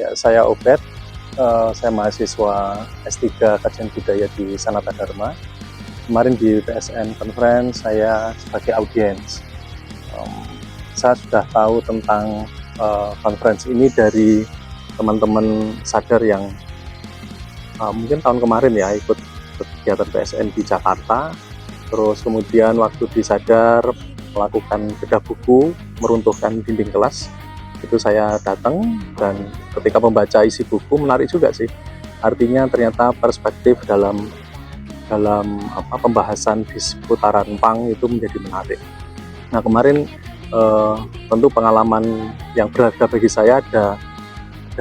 Ya, saya Obed, saya mahasiswa S3 Kajian Budaya di Sanata Dharma. Kemarin di PSN Conference saya sebagai audiens. Saya sudah tahu tentang conference ini dari teman-teman sadar yang mungkin tahun kemarin ya ikut kegiatan PSN di Jakarta. Terus kemudian waktu di sadar melakukan bedah buku, meruntuhkan dinding kelas, itu saya datang, dan ketika membaca isi buku menarik juga sih. Artinya ternyata perspektif dalam pembahasan di seputaran punk itu menjadi menarik. Nah, kemarin tentu pengalaman yang berharga bagi saya ada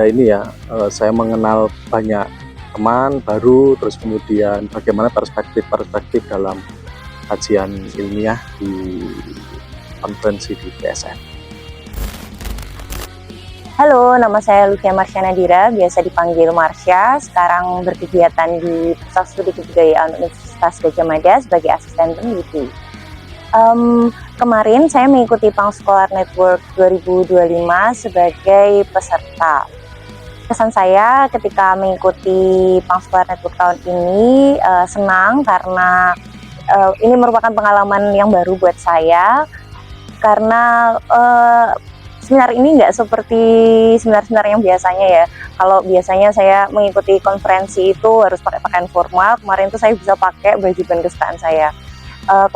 ini ya, saya mengenal banyak teman baru, terus kemudian bagaimana perspektif dalam kajian ilmiah di konferensi di PSN. Halo, nama saya Lucia Marsha Nadira, biasa dipanggil Marsha. Sekarang berkegiatan di Pusat Studi Kebudayaan Universitas Gadjah Mada sebagai asisten peneliti. Kemarin saya mengikuti Punk Scholar Network 2025 sebagai peserta. Kesan saya ketika mengikuti Punk Scholar Network tahun ini senang karena ini merupakan pengalaman yang baru buat saya, karena seminar ini nggak seperti seminar-seminar yang biasanya ya. Kalau biasanya saya mengikuti konferensi itu harus pakai pakaian formal, kemarin itu saya bisa pakai baju band kesukaan saya.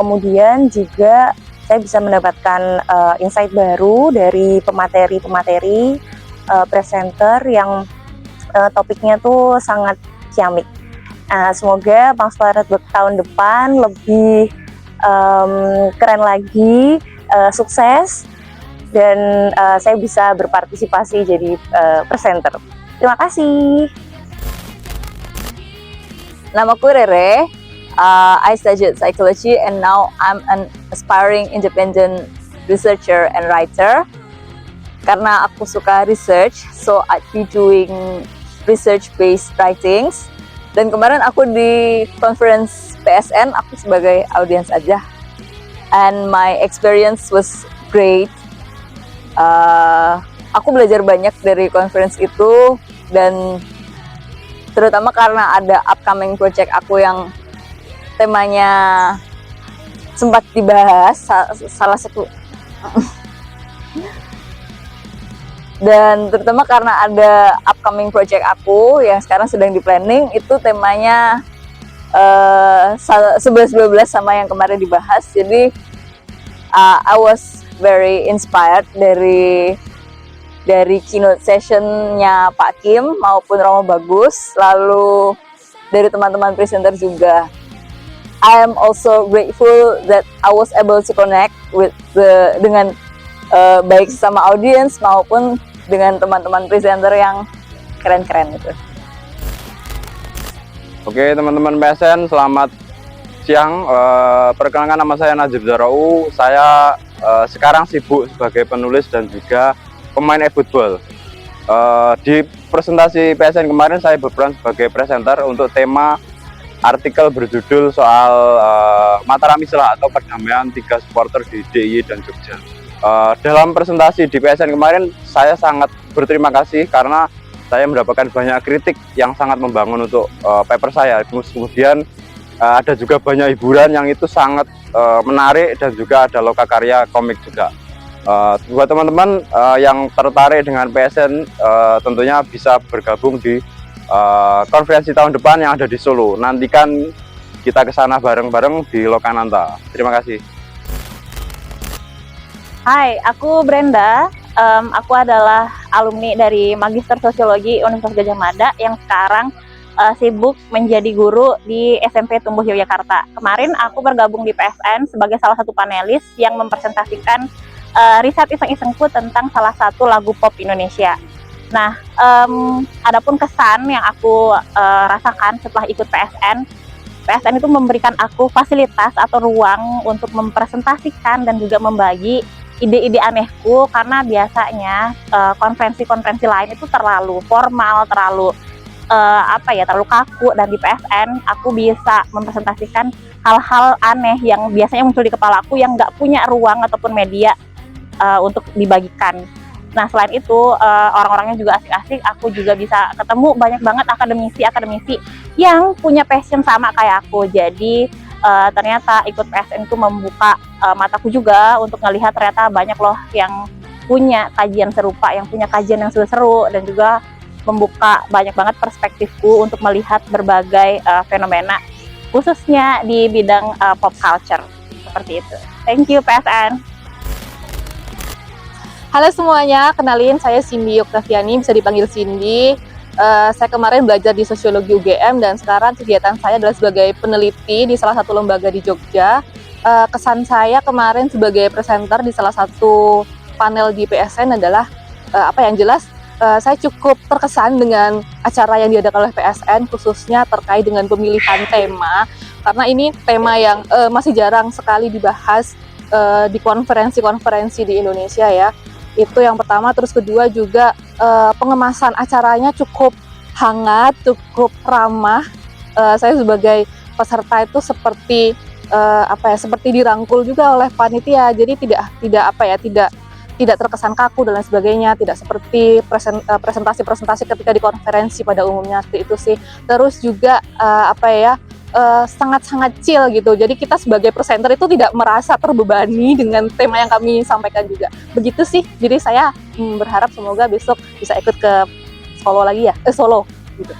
Kemudian juga saya bisa mendapatkan insight baru dari pemateri presenter yang topiknya tuh sangat ciamik. Semoga Punk Scholar Network tahun depan lebih keren lagi, sukses, dan saya bisa berpartisipasi jadi presenter. Terima kasih. Namaku Rere. I studied psychology and now I'm an aspiring independent researcher and writer. Karena aku suka research, so I'd be doing research-based writings. Dan kemarin aku di conference PSN, aku sebagai audiens aja. And my experience was great. Aku belajar banyak dari conference itu, dan terutama karena ada upcoming project aku yang temanya sempat dibahas, salah satu dan terutama karena ada upcoming project aku yang sekarang sedang di planning, itu temanya 11-12 sama yang kemarin dibahas. Jadi I was very inspired dari keynote sessionnya Pak Kim maupun Romo Bagus, lalu dari teman-teman presenter juga. I am also grateful that I was able to connect with dengan baik sama audience maupun dengan teman-teman presenter yang keren-keren itu. Oke, teman-teman PSN, selamat siang. Perkenalkan, nama saya Najib Zarau. Saya sekarang sibuk sebagai penulis dan juga pemain e-football. Di presentasi PSN kemarin saya berperan sebagai presenter untuk tema artikel berjudul soal Mataram Islah atau perdamaian 3 supporter di DIY dan Jogja. Dalam presentasi di PSN kemarin saya sangat berterima kasih karena saya mendapatkan banyak kritik yang sangat membangun untuk paper saya. Kemudian ada juga banyak hiburan yang itu sangat menarik, dan juga ada lokakarya komik juga. Buat teman-teman yang tertarik dengan PSN, tentunya bisa bergabung di konferensi tahun depan yang ada di Solo. Nantikan kita ke sana bareng-bareng di Lokananta. Terima kasih. Hai, aku Brenda. Aku adalah alumni dari Magister Sosiologi Universitas Gadjah Mada yang sekarang sibuk menjadi guru di SMP Tumbuh Yogyakarta. Kemarin aku bergabung di PSN sebagai salah satu panelis yang mempresentasikan riset iseng-isengku tentang salah satu lagu pop Indonesia. Nah, adapun kesan yang aku rasakan setelah ikut PSN itu memberikan aku fasilitas atau ruang untuk mempresentasikan dan juga membagi ide-ide anehku, karena biasanya konferensi-konferensi lain itu terlalu formal, terlalu terlalu kaku, dan di PSN aku bisa mempresentasikan hal-hal aneh yang biasanya muncul di kepala aku yang nggak punya ruang ataupun media untuk dibagikan. Nah, selain itu orang-orangnya juga asik-asik, aku juga bisa ketemu banyak banget akademisi-akademisi yang punya passion sama kayak aku. Jadi ternyata ikut PSN itu membuka mataku juga untuk ngelihat ternyata banyak loh yang punya kajian serupa, yang punya kajian yang seru-seru, dan juga membuka banyak banget perspektifku untuk melihat berbagai fenomena, khususnya di bidang pop culture, seperti itu. Thank you PSN. Halo semuanya, kenalin saya Cindy Oktaviani, bisa dipanggil Cindy. Saya kemarin belajar di Sosiologi UGM dan sekarang kegiatan saya adalah sebagai peneliti di salah satu lembaga di Jogja. Kesan saya kemarin sebagai presenter di salah satu panel di PSN adalah apa yang jelas saya cukup terkesan dengan acara yang diadakan oleh PSN, khususnya terkait dengan pemilihan tema, karena ini tema yang masih jarang sekali dibahas di konferensi-konferensi di Indonesia ya. Itu yang pertama. Terus kedua juga pengemasan acaranya cukup hangat, cukup ramah. Saya sebagai peserta itu seperti seperti dirangkul juga oleh panitia, jadi tidak terkesan kaku dan lain sebagainya, tidak seperti presentasi-presentasi ketika di konferensi pada umumnya, seperti itu sih. Terus juga sangat-sangat chill gitu, jadi kita sebagai presenter itu tidak merasa terbebani dengan tema yang kami sampaikan juga, begitu sih. Jadi saya berharap semoga besok bisa ikut ke Solo lagi ya, Solo gitu.